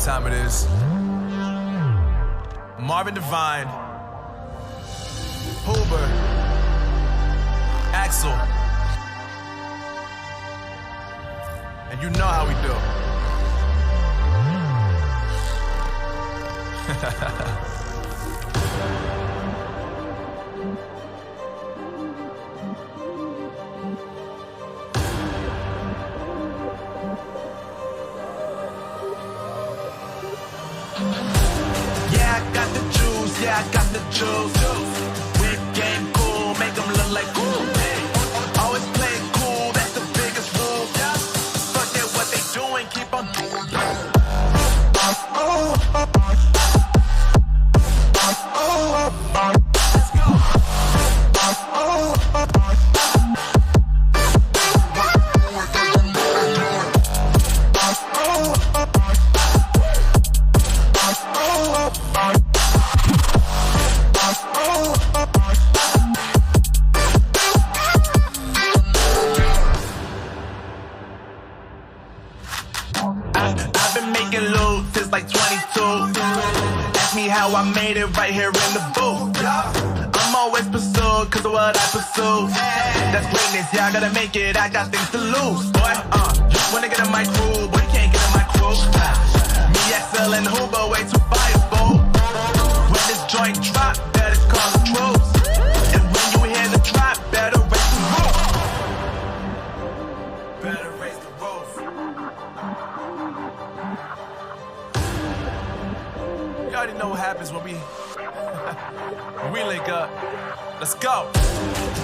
time it is. Marvin Devine, Huber, Axel, and you know how we do. Yeah, I got the juice, yeah, I got the juice. Whip game cool, make them look like cool. Always play it cool, that's the biggest rule. Forget what they doing, keep on doing. I've been making loot since like 22. Ask me how I made it right here in the booth. I'm always pursued cause of what I pursue. That's greatness, yeah, I gotta make it, I got things to lose. Boy, just wanna get in my crew, boy, you can't get in my crew. Me, XL, and Huber, way too fireball. When this joint drop, better call the troops. And when you hear the drop, better raise the roof. Better raise the roof. You already know what happens when we link up. Let's go.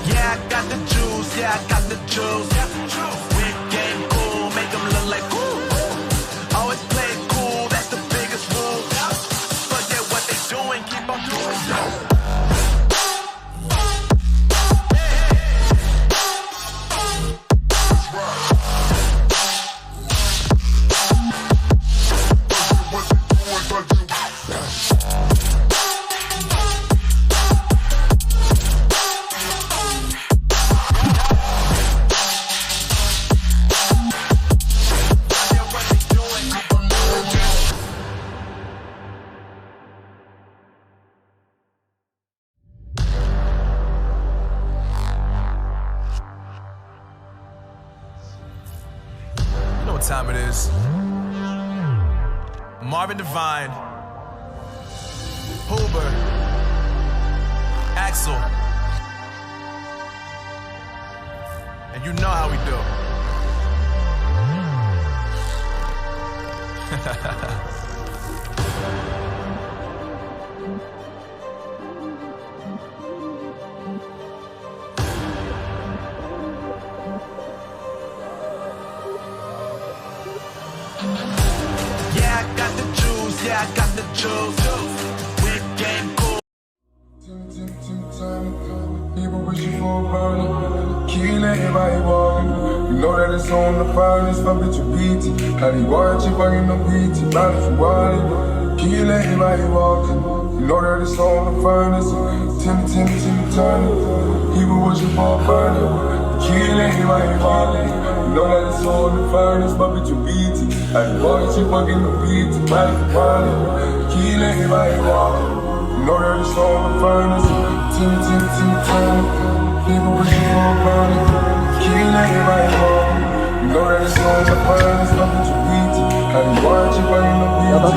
Yeah, I got the juice. Yeah, I got the juice. Whip game cool, make them look like cool. Always play it cool, that's the biggest rule. Forget what they doing, keep on doing. Time it is. Marvin Devine, Huber, Axel, and you know how we do. Yeah, I got the juice, yeah, I got the juice. Whip game cool. People wishing for a burner. Kill everybody walking. You know that it's on the finest. Fuck with your beat. How they watch you fucking the beat. Not if you want it. Kill everybody walking. You know that it's on the finest. Timmy, turn. People wishing for a burner. Kill everybody walking. You know that it's on the finest. Fuck with your beat. How they watch you fucking the beat. Not if you want it. Kill everybody walking. You know that it's on the finest. Timmy, turn. People wishing for a burner. Kill everybody walking. You know that it's on the finest. Fuck with your beat. How you watch you fucking the beat. But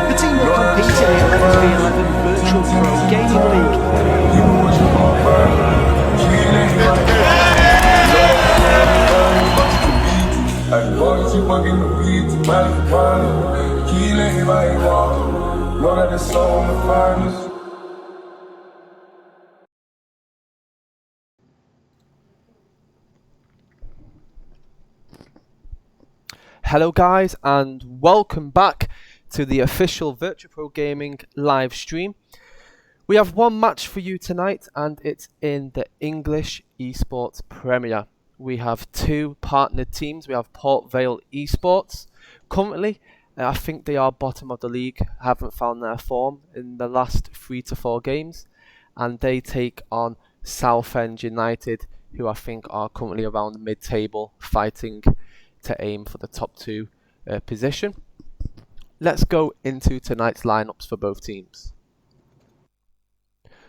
the team will compete in the 11v11 Virtual Pro Gaming League. People wishing for a burner. Kill everybody I want you fucking the beat, kill everybody walking. Know that it's on the finest. Hello guys, and welcome back to the official Virtual Pro Gaming live stream. We have one match for you tonight, and it's in the English Esports Premier. We have two partnered teams. We have Port Vale Esports. Currently, I think they are bottom of the league, haven't found their form in the last 3 to 4 games. And they take on Southend United, who I think are currently around mid-table, fighting to aim for the top 2 position. Let's go into tonight's lineups for both teams.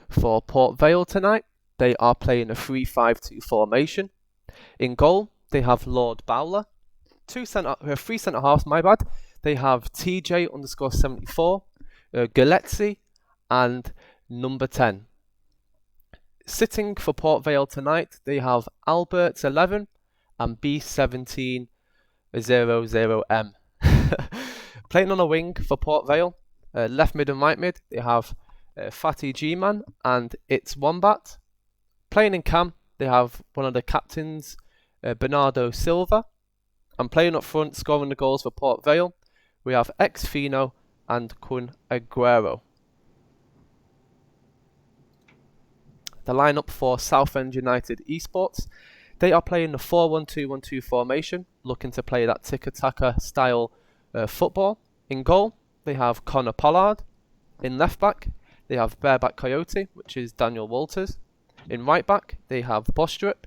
For Port Vale tonight, they are playing a 3-5-2 formation. In goal, they have Lord Bowler. Three centre halves, my bad. They have TJ_74, Gillespie, and number 10. Sitting for Port Vale tonight, they have Alberts 11 and B1700M. Playing on a wing for Port Vale, left mid and right mid, they have Fatty G-Man and It's Wombat. Playing in cam, they have one of the captains, Bernardo Silva. And playing up front, scoring the goals for Port Vale, we have Ex-Fino and Kun Aguero. The lineup for Southend United esports, they are playing the 4-1-2-1-2 formation, looking to play that tiki-taka style football. In goal, they have Connor Pollard. In left back, they have Bareback Coyote, which is Daniel Walters. In right back, they have Bostrip.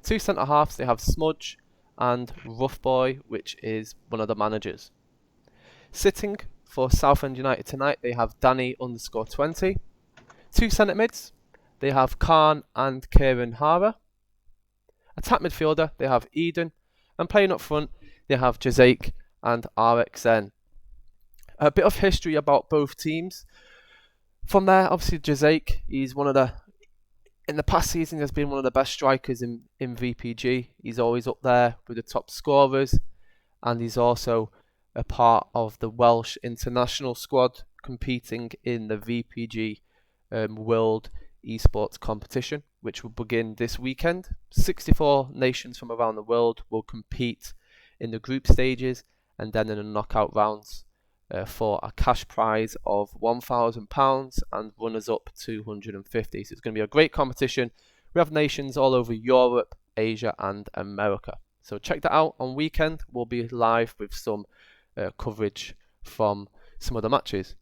Two centre halves, they have Smudge and Rough Boy, which is one of the managers. Sitting for Southend United tonight, they have Danny_20. Two centre mids, they have Khan and Kieran Hara. Attack midfielder, they have Eden. And playing up front, they have Jazake and RXN. A bit of history about both teams. From there, obviously Jazake, he's one of the, in the past season, he has been one of the best strikers in VPG. He's always up there with the top scorers, and he's also a part of the Welsh international squad competing in the VPG World Esports competition, which will begin this weekend. 64 nations from around the world will compete in the group stages and then in the knockout rounds for a cash prize of £1,000 and runners-up 250. So it's going to be a great competition. We have nations all over Europe, Asia and America. So check that out on weekend. We'll be live with some coverage from some of the matches.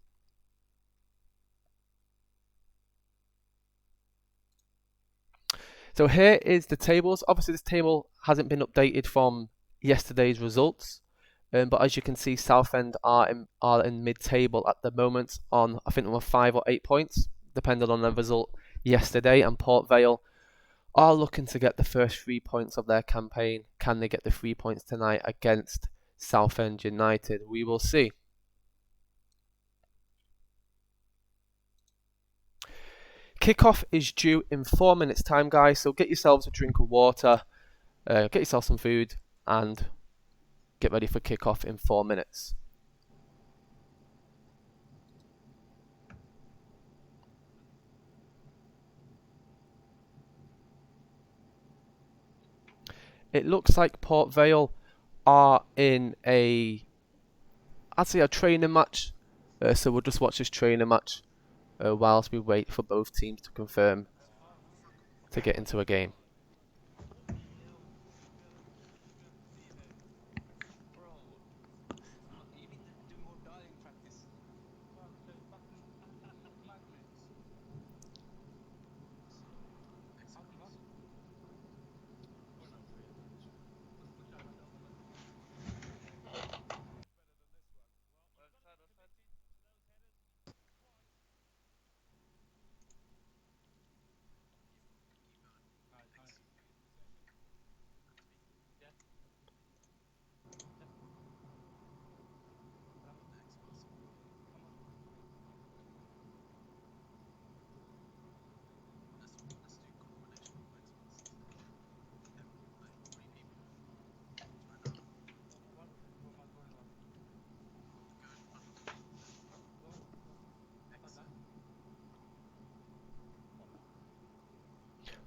So here is the tables. Obviously this table hasn't been updated from yesterday's results. But as you can see, Southend are in mid-table at the moment on, I think there were 5 or 8 points, depending on the result yesterday. And Port Vale are looking to get the first 3 points of their campaign. Can they get the 3 points tonight against Southend United? We will see. Kickoff is due in 4 minutes time, guys, so get yourselves a drink of water, get yourself some food, and get ready for kickoff in 4 minutes. It looks like Port Vale are in a training match, so we'll just watch this training match whilst we wait for both teams to confirm to get into a game.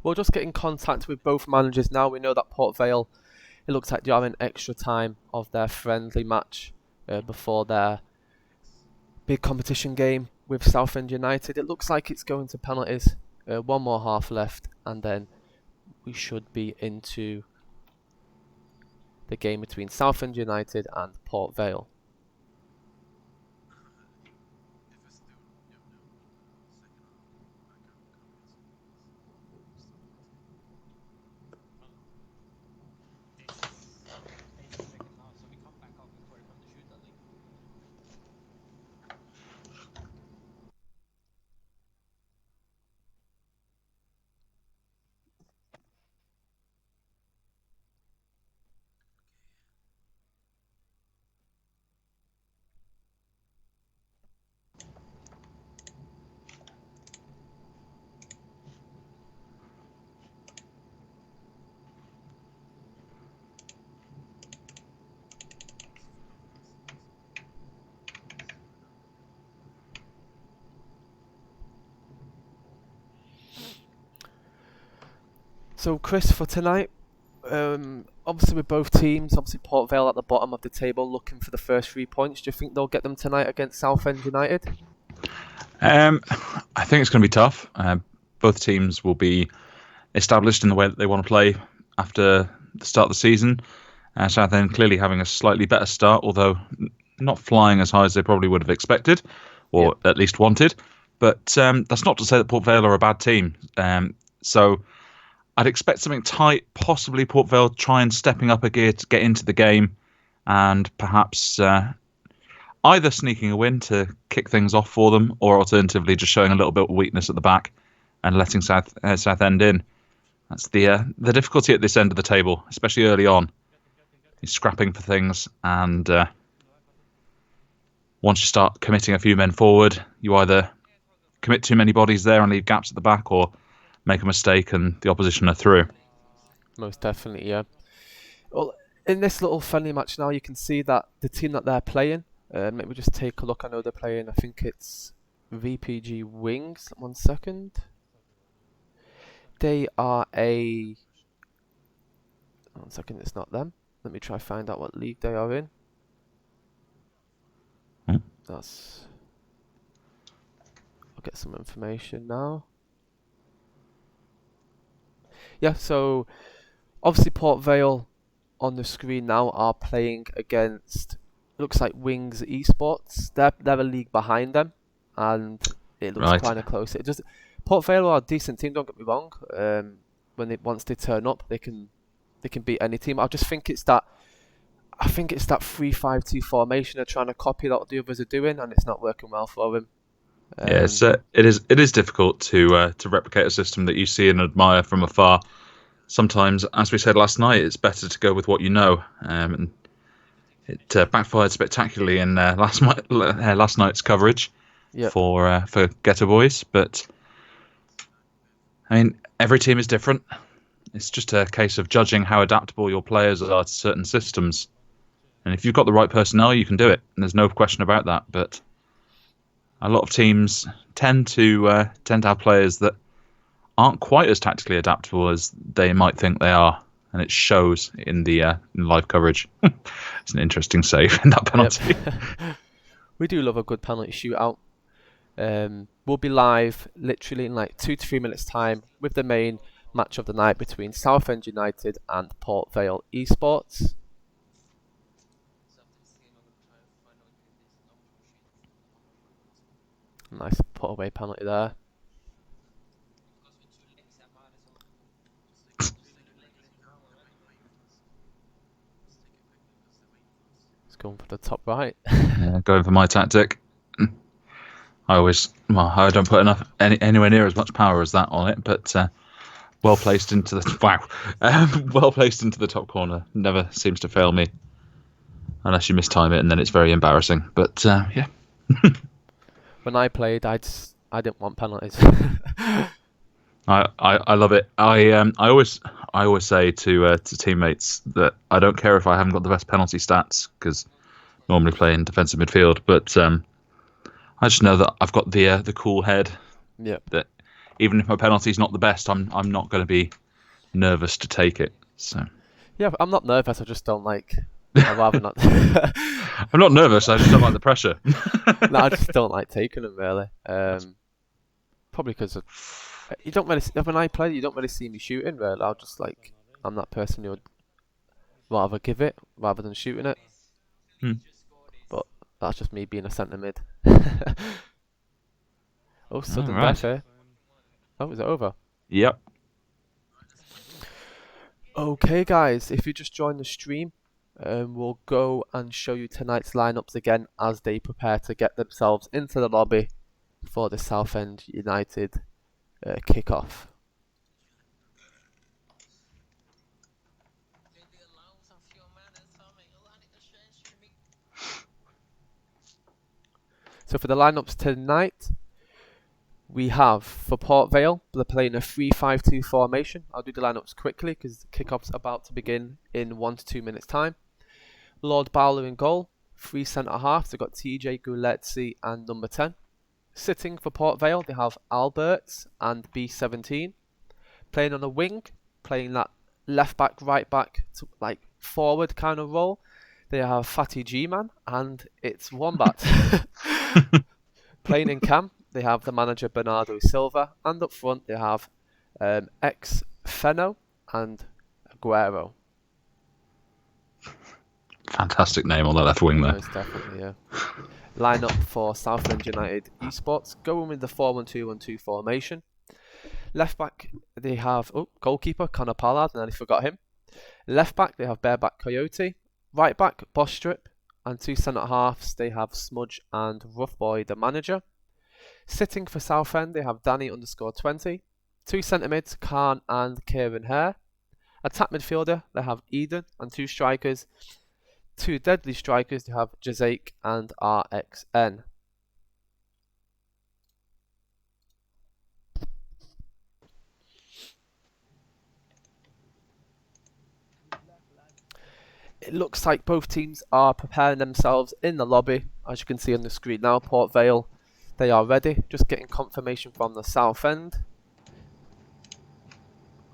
We'll just get in contact with both managers now. We know that Port Vale, it looks like they're having extra time of their friendly match before their big competition game with Southend United. It looks like it's going to penalties. One more half left and then we should be into the game between Southend United and Port Vale. So Chris, for tonight, obviously with both teams, obviously Port Vale at the bottom of the table looking for the first 3 points. Do you think they'll get them tonight against Southend United? I think it's going to be tough. Both teams will be established in the way that they want to play after the start of the season. Southend clearly having a slightly better start, although not flying as high as they probably would have expected, or at least wanted. But that's not to say that Port Vale are a bad team. So I'd expect something tight, possibly Port Vale try and stepping up a gear to get into the game, and perhaps either sneaking a win to kick things off for them, or alternatively just showing a little bit of weakness at the back and letting Southend in. That's the difficulty at this end of the table, especially early on. He's scrapping for things, and once you start committing a few men forward, you either commit too many bodies there and leave gaps at the back, or make a mistake and the opposition are through. Most definitely, yeah. Well, in this little friendly match now, you can see that the team that they're playing, let me just take a look. I know they're playing, I think it's VPG Wings. 1 second. They are a... 1 second, it's not them. Let me try find out what league they are in. That's... I'll get some information now. Yeah, so obviously Port Vale on the screen now are playing against, looks like Wings Esports. They're a league behind them, and it looks kind of close. It just Port Vale are a decent team. Don't get me wrong. Once they turn up, they can beat any team. I just think it's that. I think it's that 3-5-2 formation they're trying to copy that the others are doing, and it's not working well for them. It is difficult to replicate a system that you see and admire from afar. Sometimes, as we said last night, it's better to go with what you know. And it backfired spectacularly in last night's coverage for Ghetto Boys. But I mean, every team is different. It's just a case of judging how adaptable your players are to certain systems. And if you've got the right personnel, you can do it. And there's no question about that. But a lot of teams tend to have players that aren't quite as tactically adaptable as they might think they are, and it shows in the in live coverage. It's an interesting save in that penalty. Yep. We do love a good penalty shootout. We'll be live literally in like 2 to 3 minutes time with the main match of the night between Southend United and Port Vale Esports. Nice put away penalty there. It's going for the top right. Yeah, going for my tactic. I don't put anywhere near as much power as that on it, but well placed into the well placed into the top corner. Never seems to fail me, unless you mistime it, and then it's very embarrassing. But yeah. When I played, I didn't want penalties. I love it. I always say to teammates that I don't care if I haven't got the best penalty stats, because normally play in defensive midfield, but I just know that I've got the cool head. Yep. That even if my penalty's not the best, I'm not going to be nervous to take it. So yeah, I'm not nervous. I just don't like. I'd rather not. I'm not nervous. I just don't like the pressure. No, I just don't like taking them really. Probably because you don't really. When I play, you don't really see me shooting. Really, I'm that person who would rather give it rather than shooting it. But that's just me being a centre mid. Oh, sudden death here. Oh, is it over? Yep. Okay, guys, if you just joined the stream, we'll go and show you tonight's lineups again as they prepare to get themselves into the lobby for the Southend United kickoff. So for the lineups tonight, we have for Port Vale, they're playing a 3-5-2 formation. I'll do the lineups quickly because the kickoff's about to begin in 1 to 2 minutes time. Lord Bowler in goal, 3 centre halves. They've got TJ Gulezzi and number 10. Sitting for Port Vale, they have Alberts and B17. Playing on the wing, playing that left back, right back, to, like forward kind of role. They have Fatty G-Man, and it's Wombat. Playing in cam, they have the manager Bernardo Silva, and up front they have ex-Feno and Aguero. Fantastic name on the left wing there. Most definitely, yeah. Line-up for Southend United esports, going with the 4-1-2-1-2 formation. Left back, they have goalkeeper Connor Pollard, nearly forgot him. Left back, they have Bareback Coyote. Right back, Bostrip. And 2 centre halves, they have Smudge and Rough Boy, the manager. Sitting for Southend, they have Danny_20. 2 centre mids, Khan and Kieran Hare. Attack midfielder, they have Eden, and 2 strikers. 2 deadly strikers, they have Jazake and RXN. It looks like both teams are preparing themselves in the lobby. As you can see on the screen now, Port Vale, they are ready. Just getting confirmation from the Southend.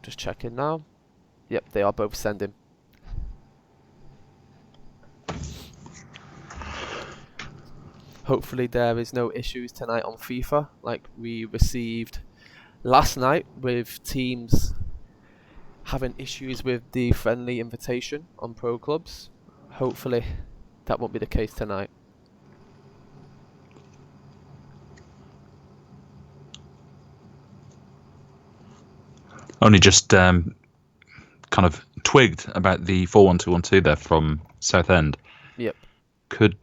Just checking now. Yep, they are both sending. Hopefully there is no issues tonight on FIFA like we received last night with teams having issues with the friendly invitation on pro clubs. Hopefully that won't be the case tonight. Only just kind of twigged about the 4-1-2-1-2 there from Southend. Yep. Could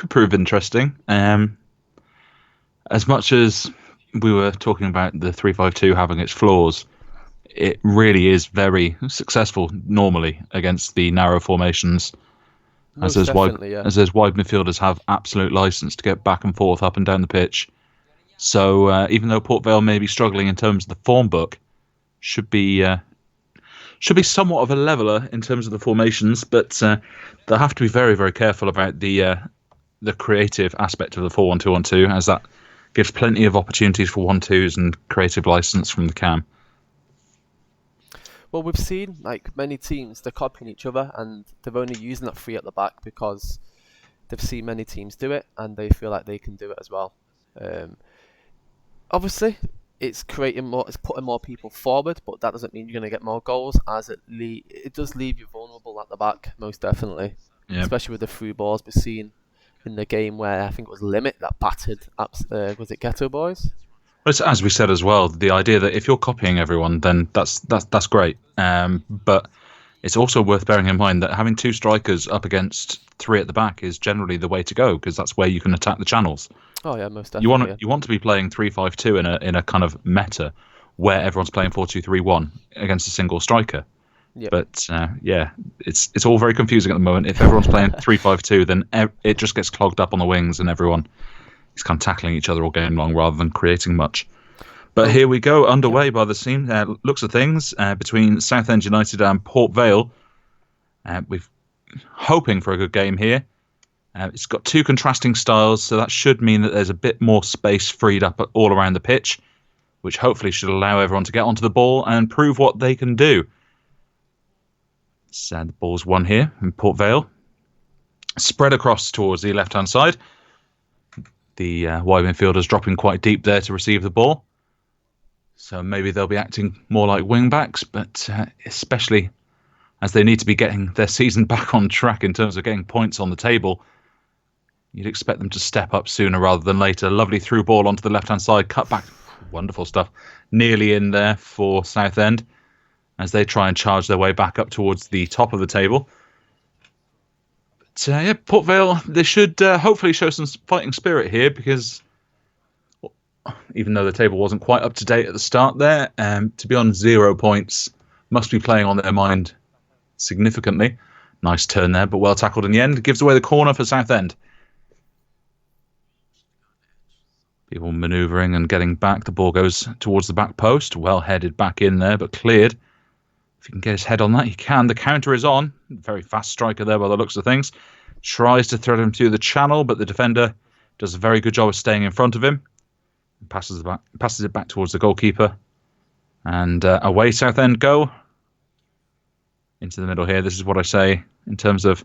prove interesting. As much as we were talking about the 3-5-2 having its flaws, it really is very successful normally against the narrow formations. As those wide midfielders have absolute license to get back and forth up and down the pitch. So even though Port Vale may be struggling in terms of the form book, should be somewhat of a leveler in terms of the formations, but they'll have to be very, very careful about the creative aspect of the 4-1-2-1-2, as that gives plenty of opportunities for 1-2s and creative license from the cam. Well, we've seen like many teams, they're copying each other and they're only using that 3 at the back because they've seen many teams do it and they feel like they can do it as well. Obviously, it's putting more people forward, but that doesn't mean you're going to get more goals, as it does leave you vulnerable at the back, most definitely. Yep. Especially with the through balls we've seen in the game where I think it was Limit that battered, was it Ghetto Boys? Well, as we said as well, the idea that if you're copying everyone, then that's great. But it's also worth bearing in mind that having 2 strikers up against 3 at the back is generally the way to go, because that's where you can attack the channels. Oh yeah, most definitely. You want to be playing 3-5-2 in a kind of meta where everyone's playing 4-2-3-1 against a single striker. Yep. But it's all very confusing at the moment. If everyone's playing 3-5-2, then it just gets clogged up on the wings, and everyone is kind of tackling each other all game long rather than creating much. But here we go, underway by the scene. Looks of things between Southend United and Port Vale. We're hoping for a good game here. It's got 2 contrasting styles, so that should mean that there's a bit more space freed up all around the pitch, which hopefully should allow everyone to get onto the ball and prove what they can do. So the ball's won here in Port Vale. Spread across towards the left-hand side. The wide midfielders dropping quite deep there to receive the ball. So maybe they'll be acting more like wing-backs, but especially as they need to be getting their season back on track in terms of getting points on the table, you'd expect them to step up sooner rather than later. Lovely through ball onto the left-hand side, cut back. Wonderful stuff. Nearly in there for Southend as they try and charge their way back up towards the top of the table. But Port Vale, they should hopefully show some fighting spirit here, because even though the table wasn't quite up to date at the start there, to be on 0 points must be playing on their mind significantly. Nice turn there, but well tackled in the end. Gives away the corner for Southend. People manoeuvring and getting back. The ball goes towards the back post. Well headed back in there, but cleared. If he can get his head on that, he can. The counter is on. Very fast striker there by the looks of things. Tries to thread him through the channel, but the defender does a very good job of staying in front of him. Passes it back towards the goalkeeper. And away Southend go. into the middle here. This is what I say in terms of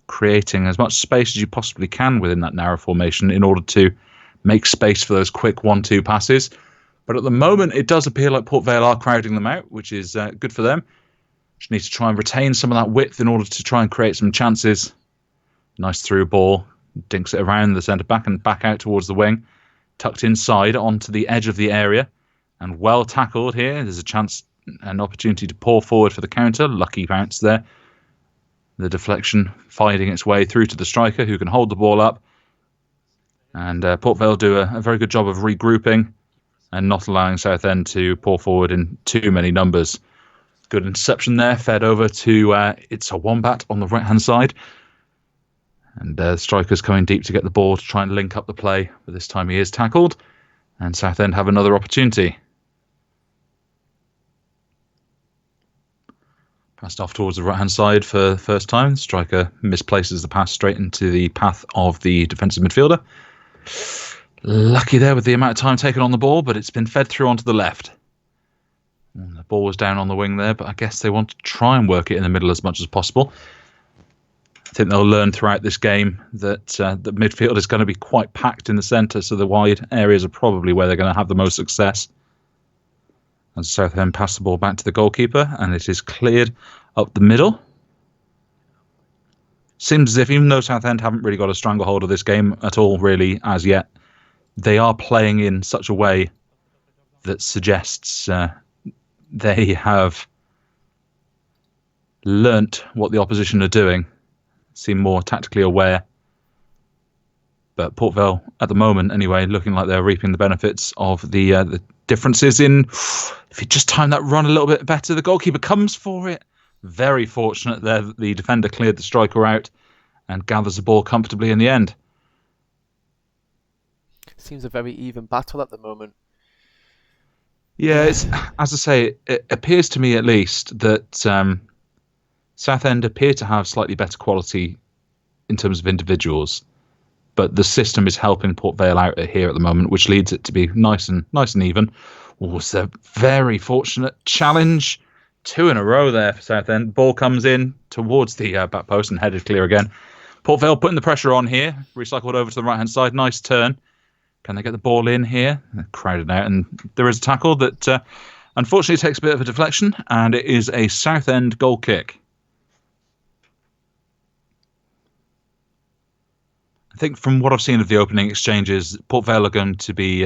creating as much space as you possibly can within that narrow formation in order to make space for those quick 1-2 passes. But at the moment, it does appear like Port Vale are crowding them out, which is good for them. Just need to try and retain some of that width in order to try and create some chances. Nice through ball. Dinks it around the centre back and back out towards the wing. Tucked inside onto the edge of the area. And well tackled here. There's a chance, an opportunity to pour forward for the counter. Lucky bounce there. The deflection finding its way through to the striker who can hold the ball up. And Port Vale do a very good job of regrouping and not allowing Southend to pour forward in too many numbers. Good interception there, fed over to it's a Wombat on the right-hand side. And the striker's coming deep to get the ball to try and link up the play. But this time he is tackled. And Southend have another opportunity. Passed off towards the right-hand side for the first time. The striker misplaces the pass straight into the path of the defensive midfielder. Lucky there with the amount of time taken on the ball, but it's been fed through onto the left. And the ball was down on the wing there, but I guess they want to try and work it in the middle as much as possible. I think they'll learn throughout this game that the midfield is going to be quite packed in the centre, so the wide areas are probably where they're going to have the most success. As Southend pass the ball back to the goalkeeper, and it is cleared up the middle. Seems as if, even though Southend haven't really got a stranglehold of this game at all, really, as yet, they are playing in such a way that suggests they have learnt what the opposition are doing, seem more tactically aware. But Port Vale, at the moment anyway, looking like they're reaping the benefits of the differences in, if you just time that run a little bit better, the goalkeeper comes for it. Very fortunate there that the defender cleared the striker out and gathers the ball comfortably in the end. Seems a very even battle at the moment. Yeah, it's, as I say, it appears to me at least that Southend appear to have slightly better quality in terms of individuals, but the system is helping Port Vale out here at the moment, which leads it to be nice and even. Oh, it's a very fortunate challenge. 2 in a row there for Southend. Ball comes in towards the back post and headed clear again. Port Vale putting the pressure on here. Recycled over to the right-hand side. Nice turn. Can they get the ball in here? They're crowded out, and there is a tackle that unfortunately takes a bit of a deflection, and it is a Southend goal kick. I think from what I've seen of the opening exchanges, Port Vale are going to be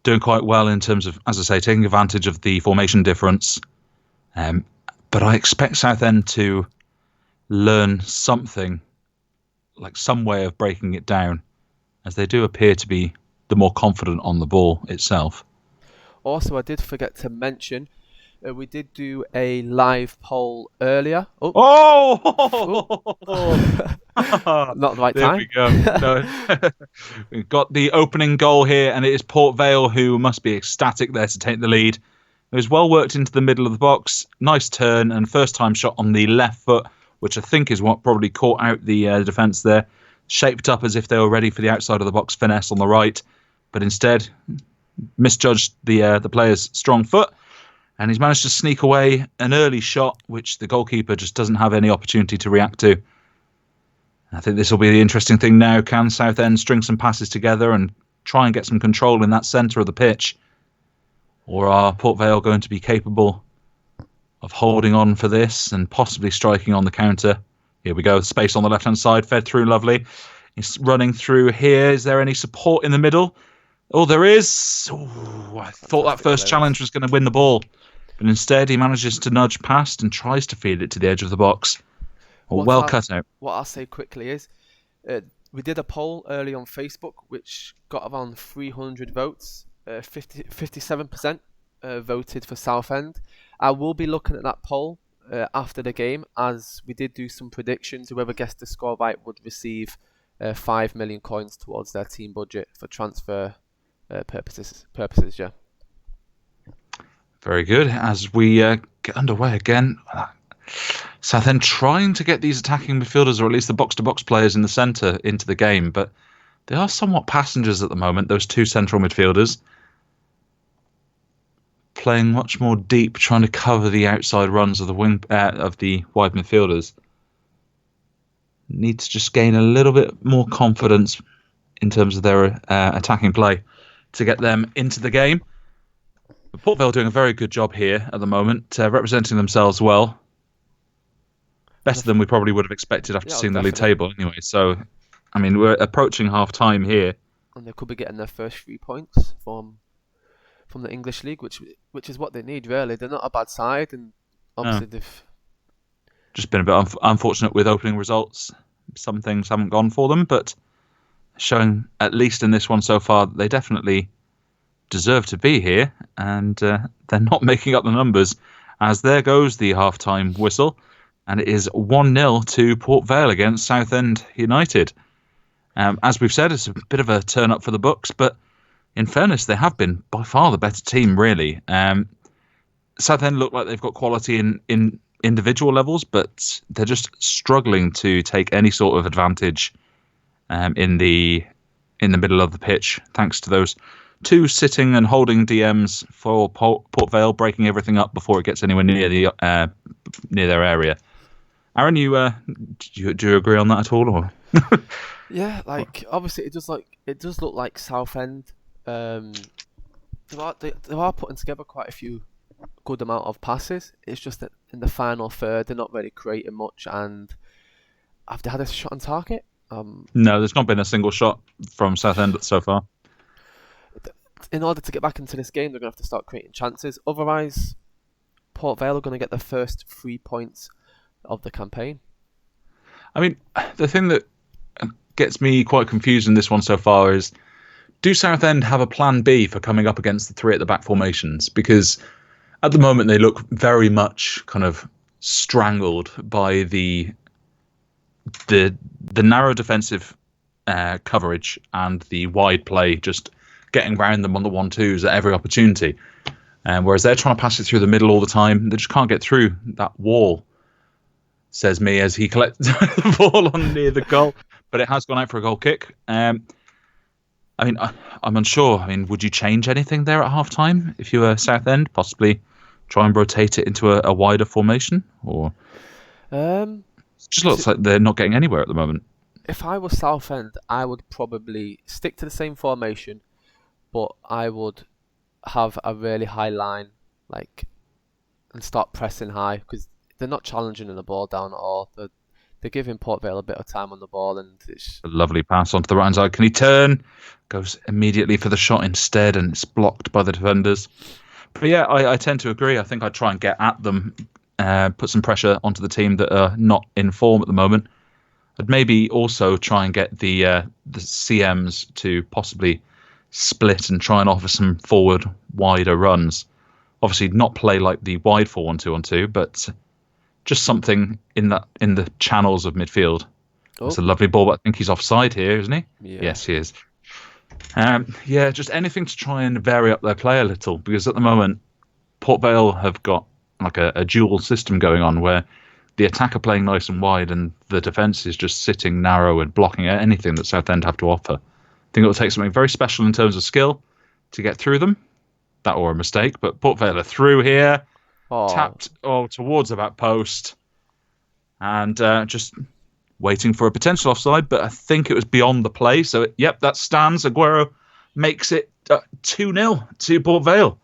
doing quite well in terms of, as I say, taking advantage of the formation difference. But I expect Southend to learn something, like some way of breaking it down, as they do appear to be the more confident on the ball itself. Also, I did forget to mention, we did do a live poll earlier. Oh! Not the right there time. We go. No. We've got the opening goal here, and it is Port Vale who must be ecstatic there to take the lead. It was well worked into the middle of the box. Nice turn and first time shot on the left foot, which I think is what probably caught out the defence there. Shaped up as if they were ready for the outside of the box finesse on the right, but instead misjudged the player's strong foot, and he's managed to sneak away an early shot, which the goalkeeper just doesn't have any opportunity to react to. I think this will be the interesting thing now. Can Southend string some passes together and try and get some control in that centre of the pitch? Or are Port Vale going to be capable of holding on for this and possibly striking on the counter? Here we go. Space on the left-hand side. Fed through. Lovely. He's running through here. Is there any support in the middle? Oh, there is. Oh, I thought that first challenge was going to win the ball. But instead, he manages to nudge past and tries to feed it to the edge of the box. Well cut out. What I'll say quickly is, we did a poll early on Facebook, which got around 300 votes. 57% voted for Southend. I will be looking at that poll after the game, as we did do some predictions. Whoever guessed the score right would receive 5 million coins towards their team budget for transfer purposes. Yeah. Very good. As we get underway again, Southend trying to get these attacking midfielders, or at least the box-to-box players in the centre, into the game, but they are somewhat passengers at the moment, those two central midfielders. playing much more deep, trying to cover the outside runs of the wide midfielders. Need to just gain a little bit more confidence in terms of their attacking play to get them into the game. But Port Vale doing a very good job here at the moment, representing themselves well. Better than we probably would have expected after seeing the league table anyway. So, I mean, we're approaching half-time here. And they could be getting their first 3 points from the English League, which is what they need, really. They're not a bad side, and obviously they've just been a bit unfortunate with opening results. Some things haven't gone for them, but showing, at least in this one so far, they definitely deserve to be here, and they're not making up the numbers, as there goes the half-time whistle. And it is 1-0 to Port Vale against Southend United. As we've said, it's a bit of a turn-up for the books, but in fairness, they have been by far the better team, really. Southend look like they've got quality in individual levels, but they're just struggling to take any sort of advantage in the middle of the pitch, thanks to those 2 sitting and holding DMs for Port Vale, breaking everything up before it gets anywhere near their area. Aaron, do you agree on that at all? Or? Yeah, like obviously it does look like Southend. They are putting together quite a few good amount of passes. It's just that in the final third they're not really creating much. And have they had a shot on target? No, there's not been a single shot from Southend so far. In order to get back into this game, they're going to have to start creating chances. Otherwise, Port Vale are going to get the first 3 points of the campaign. I mean, the thing that gets me quite confused in this one so far is, do Southend have a plan B for coming up against the 3 at the back formations? Because at the moment they look very much kind of strangled by the narrow defensive coverage and the wide play, just getting around them on the 1-2s at every opportunity. Whereas they're trying to pass it through the middle all the time. They just can't get through that wall, says me as he collects the ball on near the goal. But it has gone out for a goal kick. I mean, I'm unsure. I mean, would you change anything there at half-time if you were Southend? Possibly try and rotate it into a wider formation? Or it just looks like they're not getting anywhere at the moment. If I was Southend, I would probably stick to the same formation, but I would have a really high line, and start pressing high, because they're not challenging the ball down at all. They're giving Port Vale a bit of time on the ball, and it's a lovely pass onto the right hand side. Can he turn? Goes immediately for the shot instead, and it's blocked by the defenders. But yeah, I tend to agree. I think I'd try and get at them, put some pressure onto the team that are not in form at the moment. I'd maybe also try and get the CMs to possibly split and try and offer some forward, wider runs. Obviously, not play like the wide 4-1-2-1-2, but just something in the channels of midfield. Oh. It's a lovely ball, but I think he's offside here, isn't he? Yeah. Yes, he is. Just anything to try and vary up their play a little, because at the moment, Port Vale have got like a dual system going on where the attacker playing nice and wide and the defence is just sitting narrow and blocking anything that Southend have to offer. I think it will take something very special in terms of skill to get through them. That or a mistake, but Port Vale are through here. Tapped towards the back post, and just waiting for a potential offside, but I think it was beyond the play. So, that stands. Aguero makes it 2-0 to Port Vale.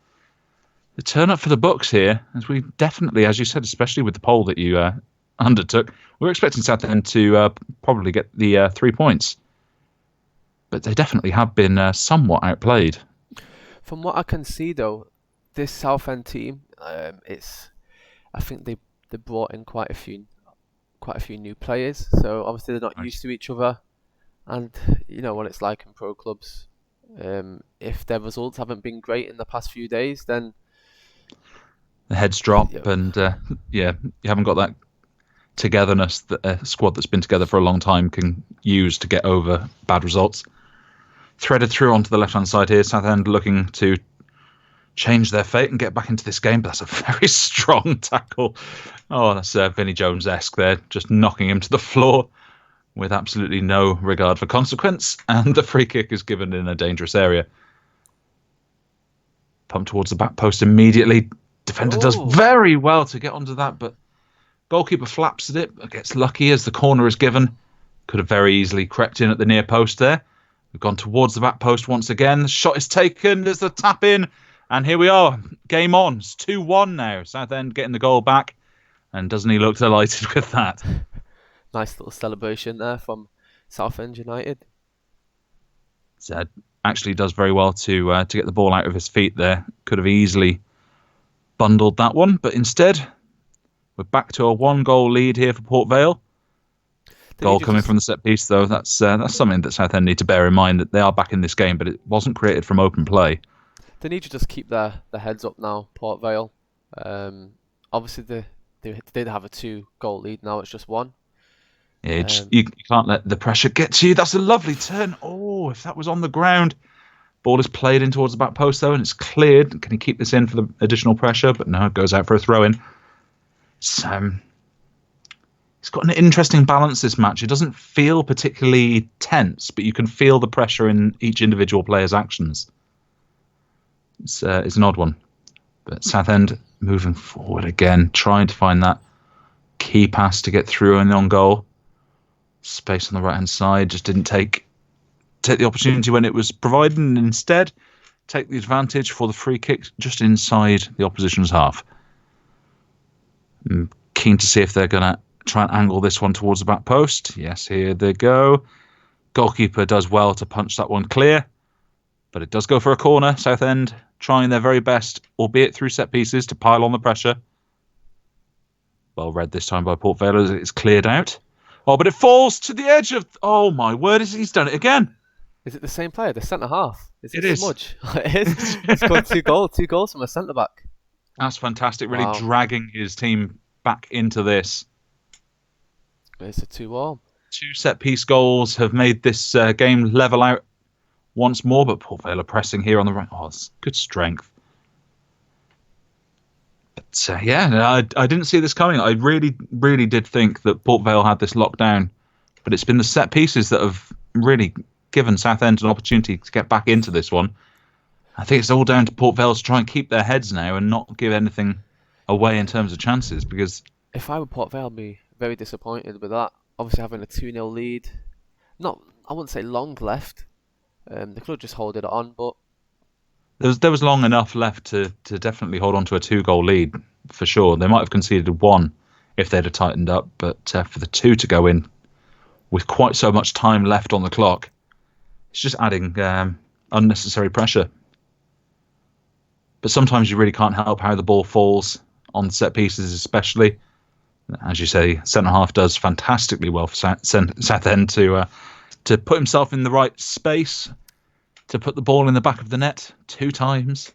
The turn up for the books here, as we definitely, as you said, especially with the poll that you undertook, we were expecting Southend to probably get the 3 points. But they definitely have been somewhat outplayed. From what I can see, though, this Southend team, I think they brought in quite a few new players. So obviously they're not used to each other, and you know what it's like in pro clubs. If their results haven't been great in the past few days, then the heads drop, and you haven't got that togetherness that a squad that's been together for a long time can use to get over bad results. Threaded through onto the left-hand side here, Southend looking to change their fate and get back into this game, but that's a very strong tackle. Oh, that's Vinnie Jones-esque there, just knocking him to the floor with absolutely no regard for consequence, and the free kick is given in a dangerous area. Pumped towards the back post immediately. Defender does very well to get onto that, but goalkeeper flaps at it, but gets lucky as the corner is given. Could have very easily crept in at the near post there. We've gone towards the back post once again. The shot is taken. There's the tap in. And here we are. Game on. It's 2-1 now. Southend getting the goal back. And doesn't he look delighted with that? Nice little celebration there from Southend United. Zed actually does very well to get the ball out of his feet there. Could have easily bundled that one. But instead, we're back to a 1-goal lead here for Port Vale. Goal coming from the set piece, though. That's something that Southend need to bear in mind, that they are back in this game, but it wasn't created from open play. They need to just keep their heads up now, Port Vale. Obviously, they did have a 2-goal lead. Now it's just 1. Yeah, you can't let the pressure get to you. That's a lovely turn. Oh, if that was on the ground. Ball is played in towards the back post, though, and it's cleared. Can he keep this in for the additional pressure? But no, it goes out for a throw-in. It's got an interesting balance, this match. It doesn't feel particularly tense, but you can feel the pressure in each individual player's actions. It's an odd one. But Southend moving forward again, trying to find that key pass to get through and on goal. Space on the right-hand side, just didn't take the opportunity when it was provided, and instead take the advantage for the free kick just inside the opposition's half. I'm keen to see if they're going to try and angle this one towards the back post. Yes, here they go. Goalkeeper does well to punch that one clear, but it does go for a corner. Southend trying their very best, albeit through set pieces, to pile on the pressure. Well read this time by Port Vale as it's cleared out. Oh, but it falls to the edge of... Oh, my word, he's done it again. Is it the same player, the centre-half? It is. Smudge? It is. He's got 2 goals from a centre-back. That's fantastic, really dragging his team back into this. It's a 2-2. 2 set-piece goals have made this game level out once more, but Port Vale are pressing here on the right. Oh, it's good strength. But I didn't see this coming. I really, really did think that Port Vale had this locked down, but it's been the set pieces that have really given Southend an opportunity to get back into this one. I think it's all down to Port Vale to try and keep their heads now and not give anything away in terms of chances, because... If I were Port Vale, I'd be very disappointed with that. Obviously having a 2-0 lead. I wouldn't say long left. They could have just held it on, but... There was long enough left to definitely hold on to a 2-goal lead, for sure. They might have conceded 1 if they'd have tightened up, but for the 2 to go in with quite so much time left on the clock, it's just adding unnecessary pressure. But sometimes you really can't help how the ball falls on set pieces, especially. As you say, centre-half does fantastically well for Southend to put himself in the right space, to put the ball in the back of the net 2 times.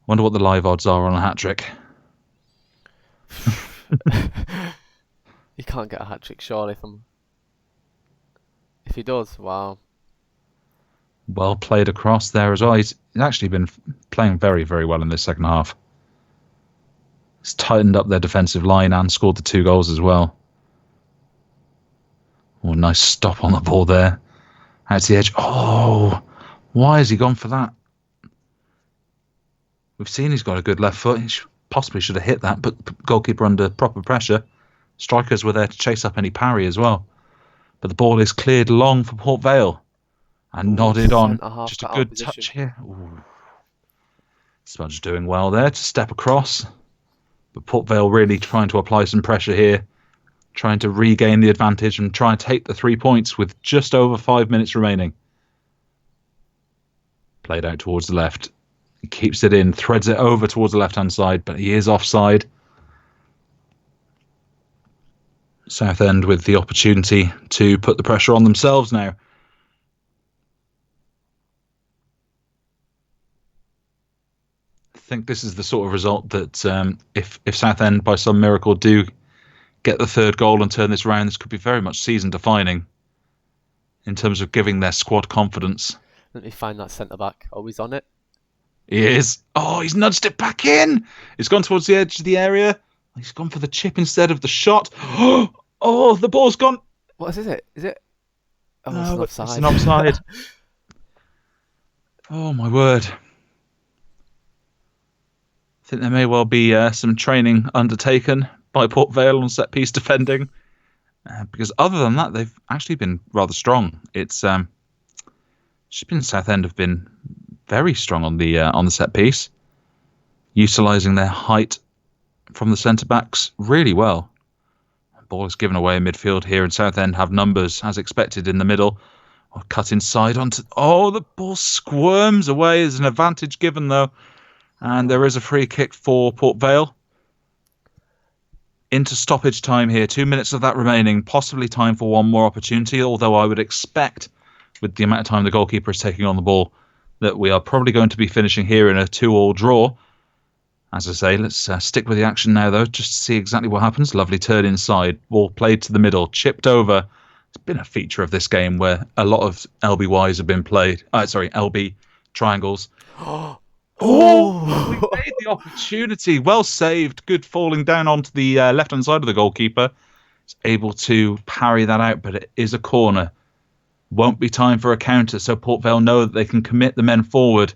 Wonder what the live odds are on a hat-trick. You can't get a hat-trick, surely. If he does, wow. Well played across there as well. He's actually been playing very, very well in this second half. He's tightened up their defensive line and scored the 2 goals as well. Oh, nice stop on the ball there. Out to the edge. Oh, why has he gone for that? We've seen he's got a good left foot. He possibly should have hit that, but goalkeeper under proper pressure. Strikers were there to chase up any parry as well. But the ball is cleared long for Port Vale. And nodded on. Just a good touch here. Ooh. Smudge doing well there to step across. But Port Vale really trying to apply some pressure here. Trying to regain the advantage and try and take the 3 points with just over 5 minutes remaining. Played out towards the left. He keeps it in, threads it over towards the left-hand side, but he is offside. Southend with the opportunity to put the pressure on themselves now. I think this is the sort of result that if Southend by some miracle do get the 3rd goal and turn this around, this could be very much season defining in terms of giving their squad confidence. Let me find that centre back. Oh, he's on it. He is. Oh, he's nudged it back in. It's gone towards the edge of the area. He's gone for the chip instead of the shot. Oh, the ball's gone. What is it? Is it? Oh, no, it's an offside. It's an offside. Oh my word. I think there may well be some training undertaken by Port Vale on set-piece defending. Because other than that, they've actually been rather strong. It's Southend have been very strong on the set piece, utilising their height from the centre backs really well. Ball is given away in midfield here, and Southend have numbers as expected in the middle. Cut inside onto. Oh, the ball squirms away. There's an advantage given though, and there is a free kick for Port Vale. Into stoppage time here. 2 minutes of that remaining. Possibly time for one more opportunity, although I would expect, with the amount of time the goalkeeper is taking on the ball, that we are probably going to be finishing here in a 2-2 draw. As I say, let's stick with the action now, though, just to see exactly what happens. Lovely turn inside. Ball played to the middle. Chipped over. It's been a feature of this game where a lot of LBYs have been played. LB triangles. Oh, we made the opportunity. Well saved. Good falling down onto the left-hand side of the goalkeeper. He's able to parry that out, but it is a corner. Won't be time for a counter, so Port Vale know that they can commit the men forward.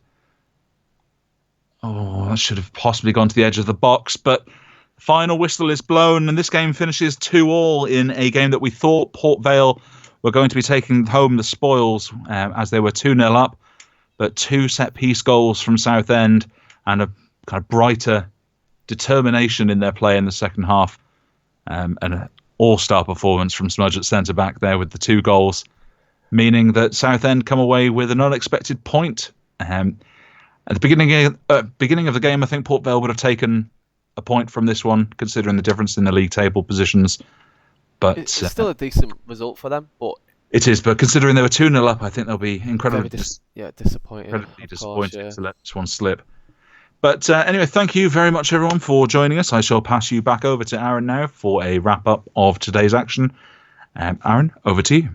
Oh, that should have possibly gone to the edge of the box, but the final whistle is blown, and this game finishes 2-2 in a game that we thought Port Vale were going to be taking home the spoils as they were 2-0 up. But 2 set-piece goals from Southend and a kind of brighter determination in their play in the second half. And an all-star performance from Smudge at centre-back there with the 2 goals, meaning that Southend come away with an unexpected point. At the beginning of the game, I think Port Vale would have taken a point from this one, considering the difference in the league table positions. But it's still a decent result for them, but... It is, but considering they were 2-0 up, I think they'll be incredibly disappointed. To let this one slip. But anyway, thank you very much, everyone, for joining us. I shall pass you back over to Aaron now for a wrap-up of today's action. Aaron, over to you.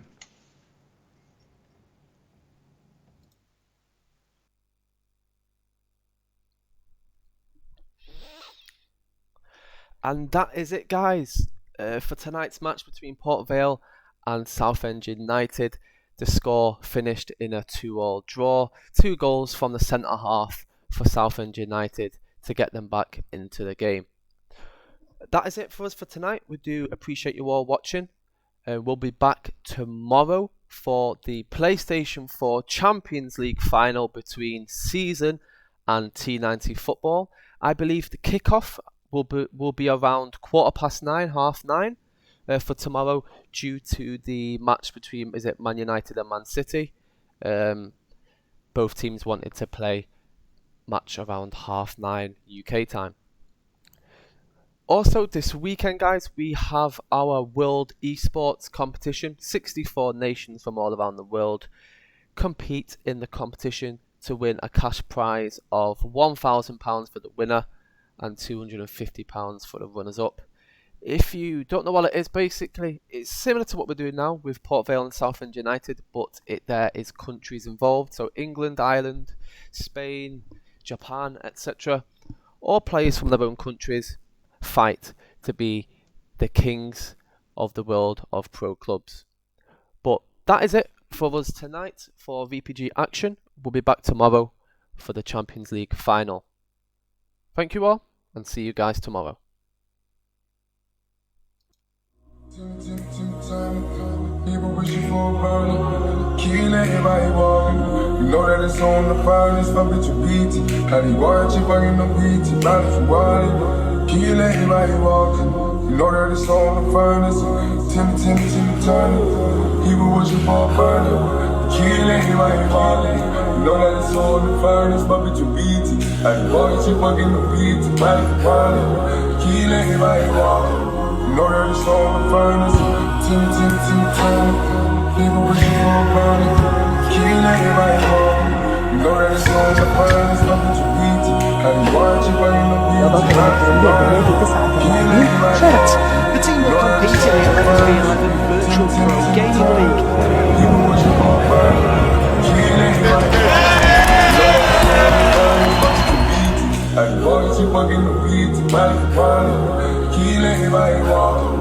And that is it, guys, for tonight's match between Port Vale and Southend United. The score finished in a 2-2 draw. 2 goals from the centre half for Southend United to get them back into the game. That is it for us for tonight. We do appreciate you all watching. We'll be back tomorrow for the PlayStation 4 Champions League final between Season and T90 Football. I believe the kickoff will be around 9:15, 9:30. For tomorrow, due to the match between Man United and Man City. Both teams wanted to play match around 9:30 UK time. Also, this weekend, guys, we have our World Esports competition. 64 nations from all around the world compete in the competition to win a cash prize of £1,000 for the winner and £250 for the runners-up. If you don't know what it is, basically, it's similar to what we're doing now with Port Vale and Southend United, but there is countries involved. So England, Ireland, Spain, Japan, etc. All players from their own countries fight to be the kings of the world of pro clubs. But that is it for us tonight for VPG Action. We'll be back tomorrow for the Champions League final. Thank you all, and see you guys tomorrow. People wishing for a burner. Killing everybody walking. You know that it's on the finest. Fuck with your beat. How they watch you fucking the beat. Not if you want it. Killing everybody walking. You know that it's on the finest. Timmy, turning. People wishing for a burner. Killing everybody walking. You know that it's on the finest. Fuck with your beat. How they watch you fucking the beat. Not if you want it. Killing everybody walking. You know that it's on the finest. Timmy, turning. People wishing for a burner. Killing everybody walking. You know that it's on the finest. Fuck with your beat. How you watch you fucking the beat. Chat. The team will compete in the 11v11 Virtual Pro Gaming League. People wishing for a burner. Killing everybody walking. How you watch you fucking the beat. Killing everybody walking.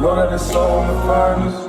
Know that it's on the finest.